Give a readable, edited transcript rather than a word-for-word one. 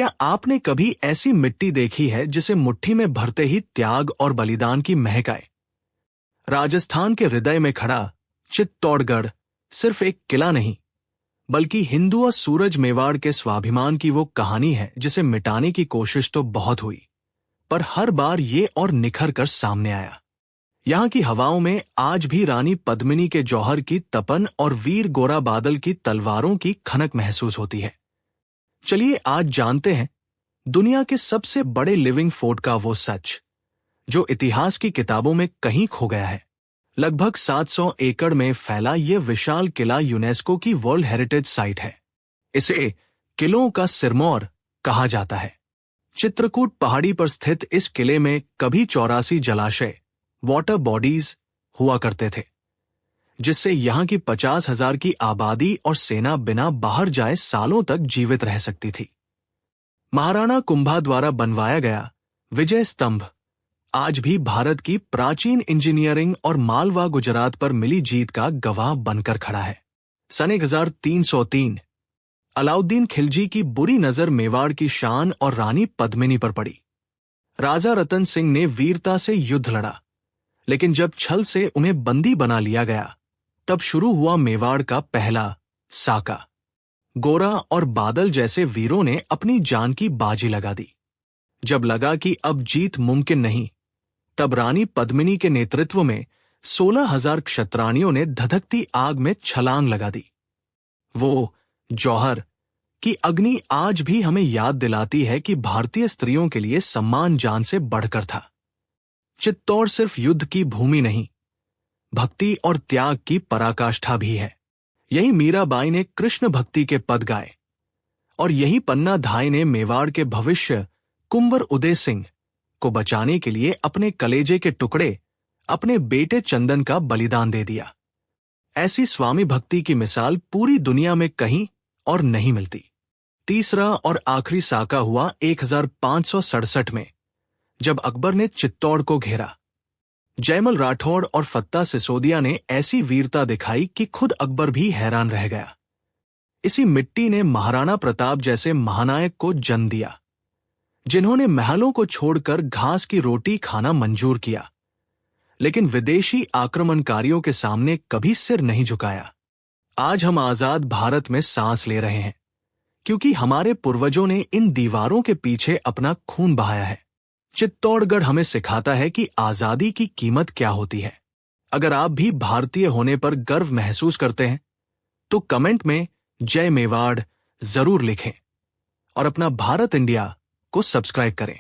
क्या आपने कभी ऐसी मिट्टी देखी है जिसे मुट्ठी में भरते ही त्याग और बलिदान की महक आए? राजस्थान के हृदय में खड़ा चित्तौड़गढ़ सिर्फ एक किला नहीं, बल्कि हिंदू और सूरज मेवाड़ के स्वाभिमान की वो कहानी है जिसे मिटाने की कोशिश तो बहुत हुई, पर हर बार ये और निखर कर सामने आया। यहाँ की हवाओं में आज भी रानी पद्मिनी के जौहर की तपन और वीर गोरा बादल की तलवारों की खनक महसूस होती है। चलिए आज जानते हैं दुनिया के सबसे बड़े लिविंग फोर्ट का वो सच जो इतिहास की किताबों में कहीं खो गया है। लगभग 700 एकड़ में फैला यह विशाल किला यूनेस्को की वर्ल्ड हेरिटेज साइट है। इसे किलों का सिरमौर कहा जाता है। चित्रकूट पहाड़ी पर स्थित इस किले में कभी 84 जलाशय वाटर बॉडीज हुआ करते थे, जिससे यहां की 50,000 की आबादी और सेना बिना बाहर जाए सालों तक जीवित रह सकती थी। महाराणा कुंभा द्वारा बनवाया गया विजय स्तंभ आज भी भारत की प्राचीन इंजीनियरिंग और मालवा गुजरात पर मिली जीत का गवाह बनकर खड़ा है। सन 1303 अलाउद्दीन खिलजी की बुरी नजर मेवाड़ की शान और रानी पद्मिनी पर पड़ी। राजा रतन सिंह ने वीरता से युद्ध लड़ा, लेकिन जब छल से उन्हें बंदी बना लिया गया तब शुरू हुआ मेवाड़ का पहला साका। गोरा और बादल जैसे वीरों ने अपनी जान की बाजी लगा दी। जब लगा कि अब जीत मुमकिन नहीं, तब रानी पद्मिनी के नेतृत्व में 16,000 क्षत्राणियों ने धधकती आग में छलांग लगा दी। वो जौहर की अग्नि आज भी हमें याद दिलाती है कि भारतीय स्त्रियों के लिए सम्मान जान से बढ़कर था। चित्तौड़ सिर्फ युद्ध की भूमि नहीं, भक्ति और त्याग की पराकाष्ठा भी है। यही मीराबाई ने कृष्ण भक्ति के पद गाए और यही पन्ना धाय ने मेवाड़ के भविष्य कुंवर उदय सिंह को बचाने के लिए अपने कलेजे के टुकड़े अपने बेटे चंदन का बलिदान दे दिया। ऐसी स्वामी भक्ति की मिसाल पूरी दुनिया में कहीं और नहीं मिलती। तीसरा और आखिरी साका हुआ 1567 में, जब अकबर ने चित्तौड़ को घेरा। जयमल राठौड़ और फत्ता सिसोदिया ने ऐसी वीरता दिखाई कि खुद अकबर भी हैरान रह गया। इसी मिट्टी ने महाराणा प्रताप जैसे महानायक को जन्म दिया, जिन्होंने महलों को छोड़कर घास की रोटी खाना मंजूर किया, लेकिन विदेशी आक्रमणकारियों के सामने कभी सिर नहीं झुकाया। आज हम आजाद भारत में सांस ले रहे हैं क्योंकि हमारे पूर्वजों ने इन दीवारों के पीछे अपना खून बहाया है। चित्तौड़गढ़ हमें सिखाता है कि आजादी की कीमत क्या होती है। अगर आप भी भारतीय होने पर गर्व महसूस करते हैं तो कमेंट में जय मेवाड़ जरूर लिखें और अपना भारत इंडिया को सब्सक्राइब करें।